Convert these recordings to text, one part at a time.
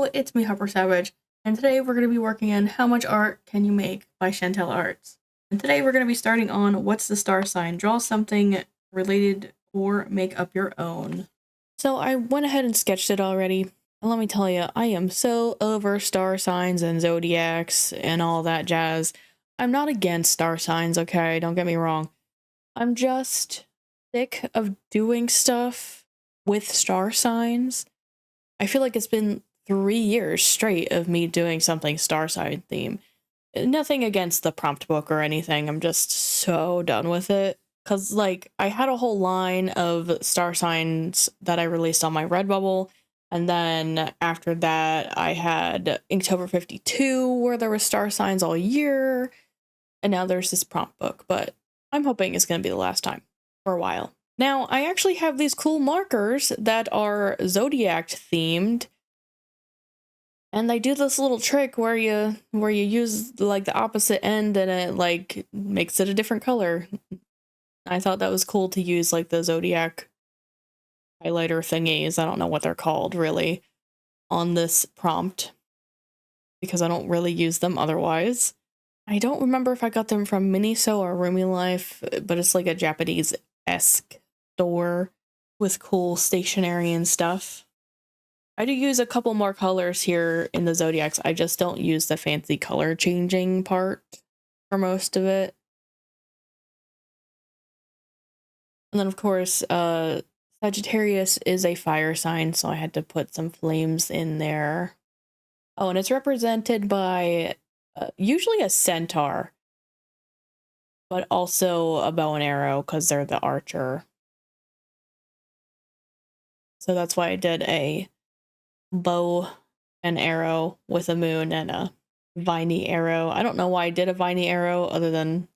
Hello, it's me, Hyper Savage, and today we're going to be working on How Much Art Can You Make by Chantel Arts. And today we're going to be starting on What's the Star Sign? Draw something related or make up your own. So I went ahead and sketched it already, and let me tell you, I am so over star signs and zodiacs and all that jazz. I'm not against star signs, okay? Don't get me wrong. I'm just sick of doing stuff with star signs. I feel like it's been 3 years straight of me doing something star sign theme. Nothing against the prompt book or anything. I'm just so done with it. Cause like I had a whole line of star signs that I released on my Redbubble. And then after that I had Inktober 52 where there were star signs all year. And now there's this prompt book, but I'm hoping it's gonna be the last time for a while. Now, I actually have these cool markers that are Zodiac themed. And they do this little trick where you use like the opposite end and it like makes it a different color. I thought that was cool to use like the Zodiac highlighter thingies. I don't know what they're called really on this prompt because I don't really use them otherwise. I don't remember if I got them from Miniso or Rumi Life, but it's like a Japanese-esque store with cool stationery and stuff. I do use a couple more colors here in the Zodiacs. I just don't use the fancy color changing part for most of it. And then of course, Sagittarius is a fire sign, so I had to put some flames in there. Oh, and it's represented by usually a centaur, but also a bow and arrow because they're the archer. So that's why I did a bow and arrow with a moon and a viney arrow. I don't know why I did a viney arrow other than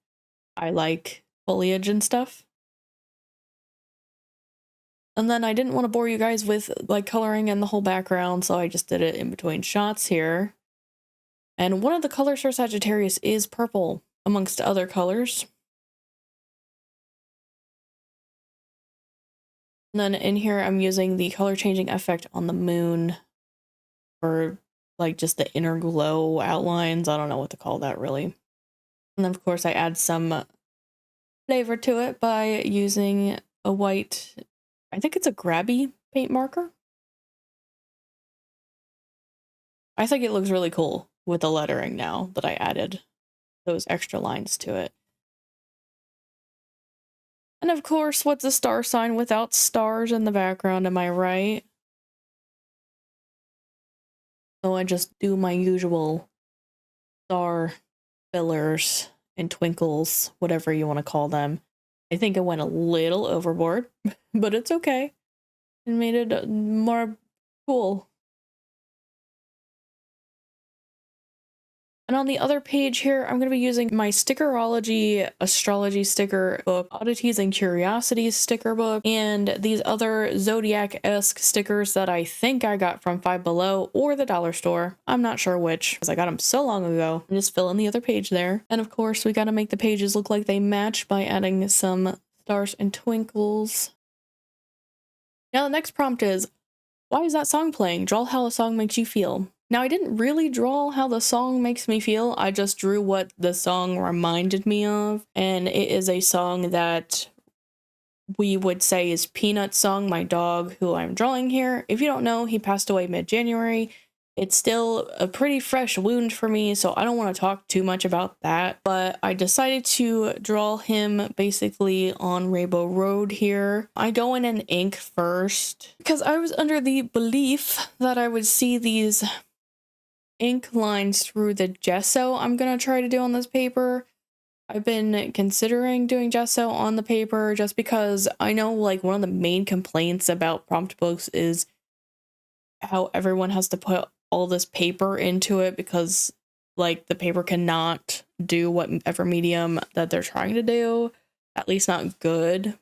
I like foliage and stuff. And then I didn't want to bore you guys with like coloring in the whole background, so I just did it in between shots here. And one of the colors for Sagittarius is purple, amongst other colors. And then in here, I'm using the color changing effect on the moon for like just the inner glow outlines. I don't know what to call that really. And then of course I add some flavor to it by using a white, I think it's a grabby paint marker. I think it looks really cool with the lettering now that I added those extra lines to it. And of course, what's a star sign without stars in the background, am I right? So I just do my usual star fillers and twinkles, whatever you want to call them. I think I went a little overboard, but it's okay. It made it more cool. And on the other page here, I'm going to be using my Stickerology astrology sticker book, Oddities and Curiosities sticker book, and these other Zodiac-esque stickers that I think I got from Five Below or the dollar store. I'm not sure which, because I got them so long ago. I'm just filling the other page there. And of course, we got to make the pages look like they match by adding some stars and twinkles. Now the next prompt is, why is that song playing? Draw how a song makes you feel. Now, I didn't really draw how the song makes me feel. I just drew what the song reminded me of. And it is a song that we would say is Peanut's song, my dog, who I'm drawing here. If you don't know, he passed away mid-January. It's still a pretty fresh wound for me, so I don't want to talk too much about that. But I decided to draw him basically on Rainbow Road here. I go in and ink first because I was under the belief that I would see these ink lines through the gesso I'm gonna try to do on this paper. I've been considering doing gesso on the paper just because I know like one of the main complaints about prompt books is how everyone has to put all this paper into it because like the paper cannot do whatever medium that they're trying to do, at least not good.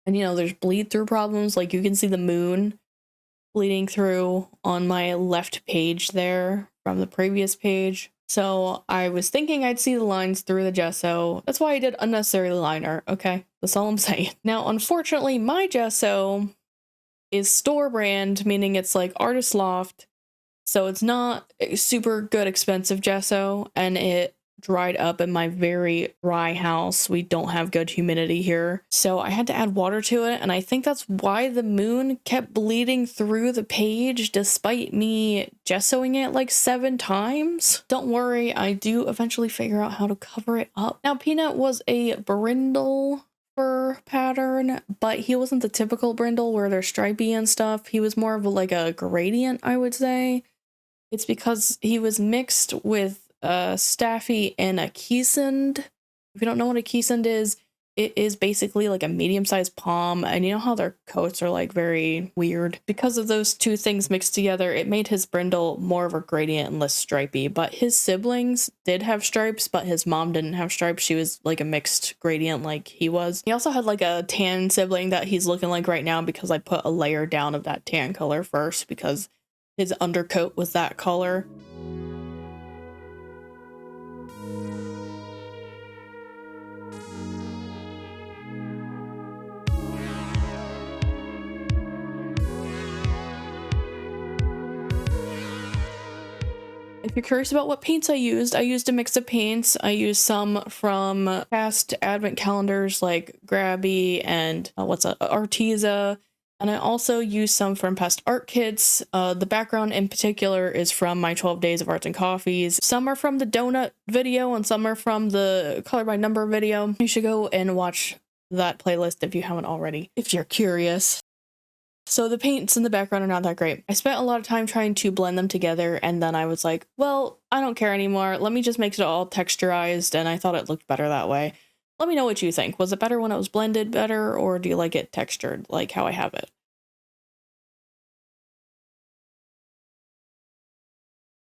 And you know, there's bleed through problems, like you can see the moon bleeding through on my left page there from the previous page. So I was thinking I'd see the lines through the gesso. That's why I did unnecessary liner, okay? That's all I'm saying. Now, unfortunately, my gesso is store brand, meaning it's like Artist Loft, So it's not a super good expensive gesso, and it dried up in my very dry house. We don't have good humidity here. So I had to add water to it, and I think that's why the moon kept bleeding through the page despite me gessoing it like 7 times. Don't worry, I do eventually figure out how to cover it up. Now, Peanut was a brindle pattern, but he wasn't the typical brindle where they're stripy and stuff. He was more of like a gradient, I would say. It's because he was mixed with Staffy and a Keesund. If you don't know what a Keesund is, it is basically like a medium-sized palm, and you know how their coats are like very weird? Because of those two things mixed together, it made his brindle more of a gradient and less stripy, but his siblings did have stripes, but his mom didn't have stripes. She was like a mixed gradient like he was. He also had like a tan sibling that he's looking like right now because I put a layer down of that tan color first because his undercoat was that color. If you're curious about what paints I used a mix of paints. I used some from past advent calendars like Grabby and Arteza. And I also used some from past art kits. The background in particular is from my 12 Days of Arts and Coffees. Some are from the donut video and some are from the color by number video. You should go and watch that playlist if you haven't already, if you're curious. So the paints in the background are not that great. I spent a lot of time trying to blend them together, and then I was like, well, I don't care anymore. Let me just make it all texturized, and I thought it looked better that way. Let me know what you think. Was it better when it was blended better, or do you like it textured, like how I have it?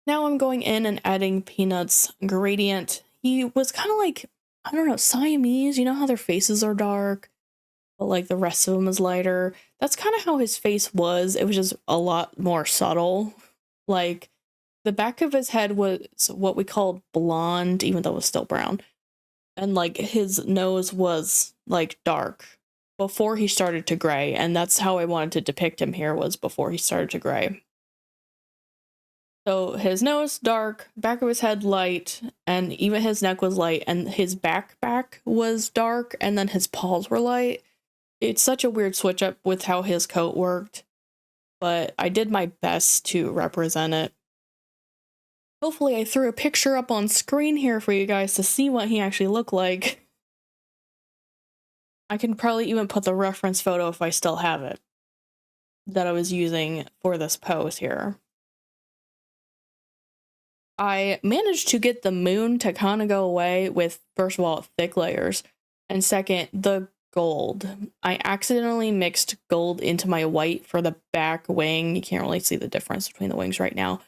Now I'm going in and adding Peanut's gradient. He was kind of like, I don't know, Siamese. You know how their faces are dark, but like the rest of him is lighter? That's kind of how his face was. It was just a lot more subtle. Like, the back of his head was what we called blonde, even though it was still brown. And like his nose was like dark before he started to gray, and that's how I wanted to depict him here, was before he started to gray. So his nose dark, back of his head light, and even his neck was light, and his back was dark, and then his paws were light. It's such a weird switch up with how his coat worked, but I did my best to represent it. Hopefully I threw a picture up on screen here for you guys to see what he actually looked like. I can probably even put the reference photo if I still have it that I was using for this pose here. I managed to get the moon to kind of go away with, first of all, thick layers, and second, the gold. I accidentally mixed gold into my white for the back wing. You can't really see the difference between the wings right now.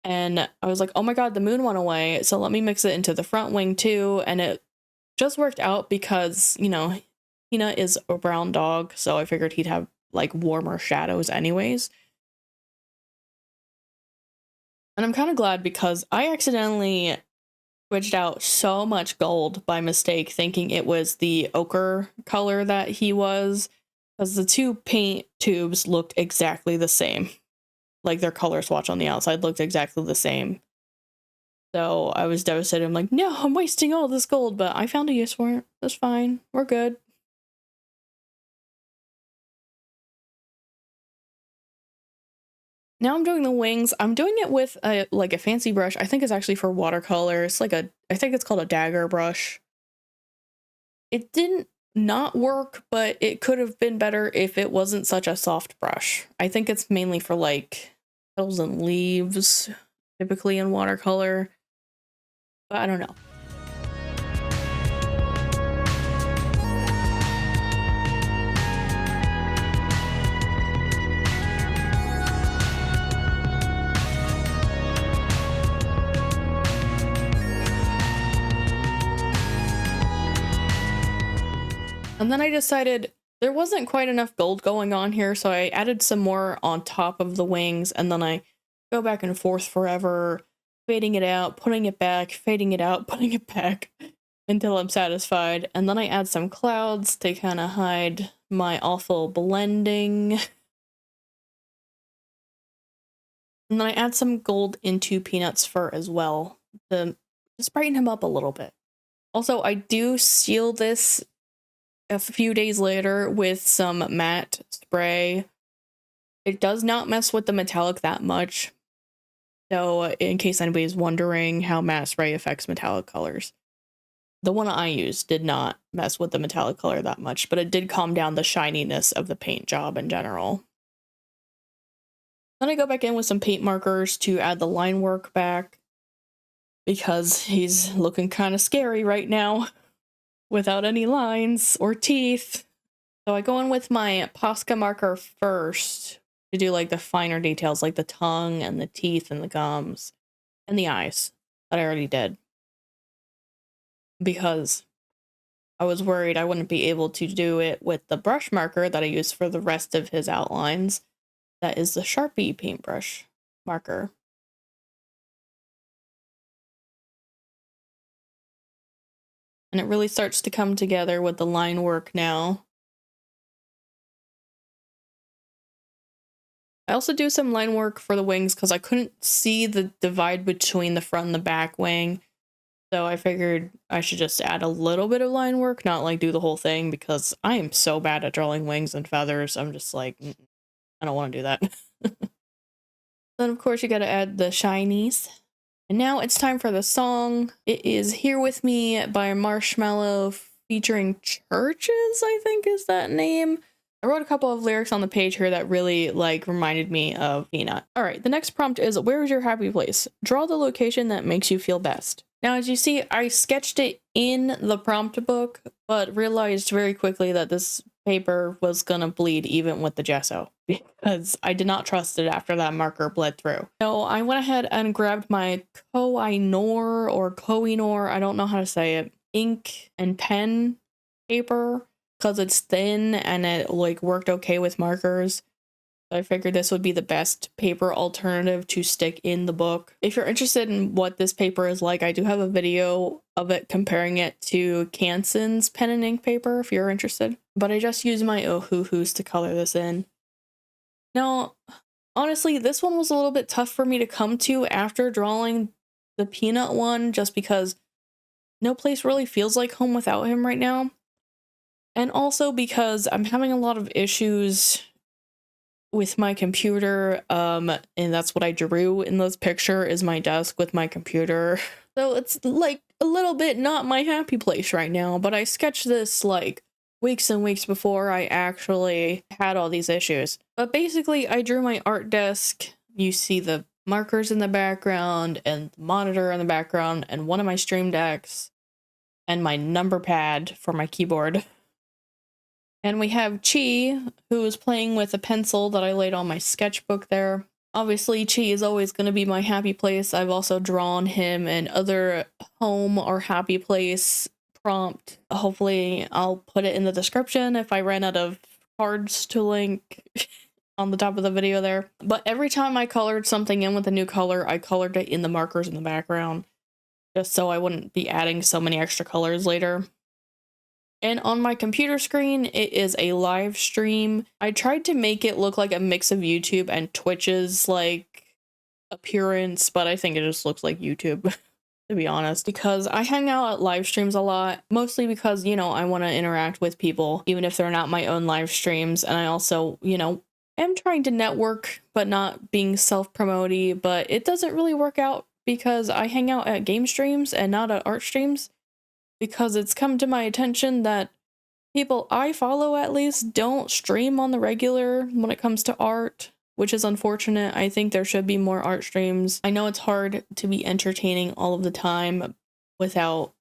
And I was like, oh my god, the moon went away, so let me mix it into the front wing too, and it just worked out because, you know, Peanut is a brown dog, so I figured he'd have, like, warmer shadows anyways. And I'm kind of glad because I accidentally switched out so much gold by mistake, thinking it was the ochre color that he was, because the two paint tubes looked exactly the same. Like, their color swatch on the outside looked exactly the same. So I was devastated. I'm like, no, I'm wasting all this gold, but I found a use for it. That's fine. We're good. Now I'm doing the wings. I'm doing it with a fancy brush. I think it's actually for watercolor. It's like I think it's called a dagger brush. It didn't not work, but it could have been better if it wasn't such a soft brush. I think it's mainly for like petals and leaves, typically in watercolor. But I don't know. And then I decided there wasn't quite enough gold going on here, so I added some more on top of the wings, and then I go back and forth forever, fading it out, putting it back, fading it out, putting it back, until I'm satisfied. And then I add some clouds to kind of hide my awful blending. And And then I add some gold into Peanut's fur as well to just brighten him up a little bit. Also, I do seal this a few days later with some matte spray. It does not mess with the metallic that much. So in case anybody's wondering how matte spray affects metallic colors, the one I used did not mess with the metallic color that much, but it did calm down the shininess of the paint job in general. Then I go back in with some paint markers to add the line work back, because he's looking kind of scary right now without any lines or teeth. So I go in with my Posca marker first to do like the finer details, like the tongue and the teeth and the gums and the eyes that I already did, because I was worried I wouldn't be able to do it with the brush marker that I use for the rest of his outlines. That is the Sharpie paintbrush marker. And it really starts to come together with the line work now. I also do some line work for the wings because I couldn't see the divide between the front and the back wing. So I figured I should just add a little bit of line work, not like do the whole thing, because I am so bad at drawing wings and feathers. I'm just like, I don't want to do that. Then of course you gotta add the shinies. And now it's time for the song. It is Here With Me by Marshmallow featuring Churches, I think is that name. I wrote a couple of lyrics on the page here that really like reminded me of Peanut. All right, the next prompt is, where is your happy place? Draw the location that makes you feel best. Now, as you see, I sketched it in the prompt book, but realized very quickly that this paper was gonna bleed even with the gesso, because I did not trust it after that marker bled through. So I went ahead and grabbed my Koh-i-Noor or Koh-i-Noor, I don't know how to say it, ink and pen paper, because it's thin and it like worked okay with markers. So I figured this would be the best paper alternative to stick in the book. If you're interested in what this paper is like, I do have a video of it comparing it to Canson's pen and ink paper if you're interested. But I just used my Ohuhus to color this in. Now, honestly, this one was a little bit tough for me to come to after drawing the Peanut one, just because no place really feels like home without him right now. And also because I'm having a lot of issues with my computer, and that's what I drew in this picture is my desk with my computer. So it's like a little bit not my happy place right now, but I sketched this like weeks and weeks before I actually had all these issues. But basically I drew my art desk. You see the markers in the background and the monitor in the background and one of my stream decks and my number pad for my keyboard. And we have Chi, who is playing with a pencil that I laid on my sketchbook there. Obviously, Chi is always going to be my happy place. I've also drawn him in other home or happy place prompt. Hopefully, I'll put it in the description if I ran out of cards to link on the top of the video there. But every time I colored something in with a new color, I colored it in the markers in the background, just so I wouldn't be adding so many extra colors later. And on my computer screen, it is a live stream. I tried to make it look like a mix of YouTube and Twitch's like appearance, but I think it just looks like YouTube, to be honest, because I hang out at live streams a lot, mostly because, you know, I want to interact with people, even if they're not my own live streams. And I also, you know, am trying to network, but not being self-promoty, but it doesn't really work out because I hang out at game streams and not at art streams. Because it's come to my attention that people I follow, at least, don't stream on the regular when it comes to art, which is unfortunate. I think there should be more art streams. I know it's hard to be entertaining all of the time without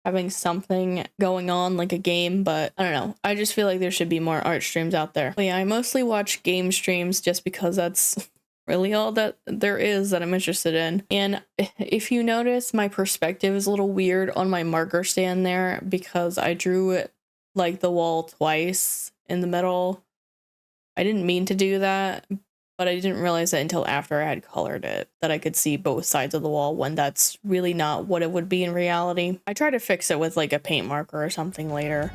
having something going on like a game, but I don't know. I just feel like there should be more art streams out there. But yeah, I mostly watch game streams just because that's really all that there is that I'm interested in. And if you notice, my perspective is a little weird on my marker stand there because I drew it like the wall twice in the middle. I didn't mean to do that, but I didn't realize that until after I had colored it, that I could see both sides of the wall when that's really not what it would be in reality. I try to fix it with like a paint marker or something later.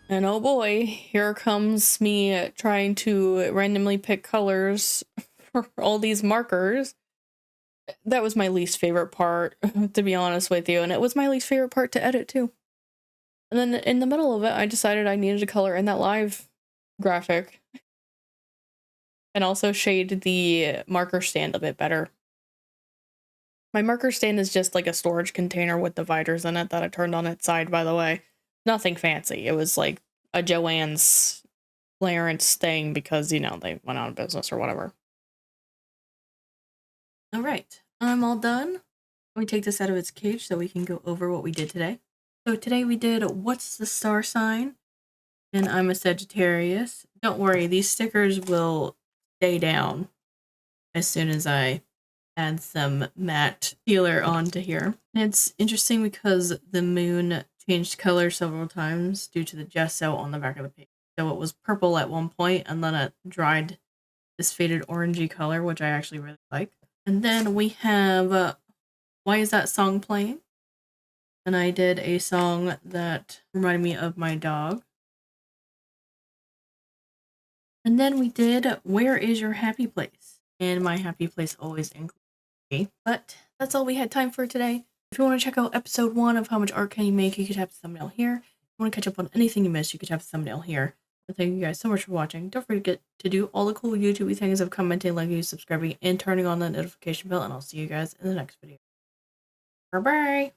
And oh boy, here comes me trying to randomly pick colors for all these markers. That was my least favorite part, to be honest with you, and it was my least favorite part to edit too. And then in the middle of it, I decided I needed to color in that live graphic and also shade the marker stand a bit better. My marker stand is just like a storage container with dividers in it that I turned on its side, by the way. Nothing fancy. It was like a Joann's clearance thing because, you know, they went out of business or whatever. All right, I'm all done. Let me take this out of its cage so we can go over what we did today. So today we did What's the Star Sign? And I'm a Sagittarius. Don't worry, these stickers will stay down as soon as I add some matte sealer onto here. And it's interesting because the moon changed color several times due to the gesso on the back of the page. So it was purple at one point and then it dried this faded orangey color, which I actually really like. And then we have Why Is That Song Playing? And I did a song that reminded me of my dog. And then we did Where Is Your Happy Place? And my happy place always includes me. But that's all we had time for today. If you want to check out episode 1 of How Much Art Can You Make, you could tap the thumbnail here. If you want to catch up on anything you missed, you could tap the thumbnail here. But thank you guys so much for watching. Don't forget to do all the cool YouTube things of commenting, liking, subscribing, and turning on the notification bell. And I'll see you guys in the next video. Bye-bye!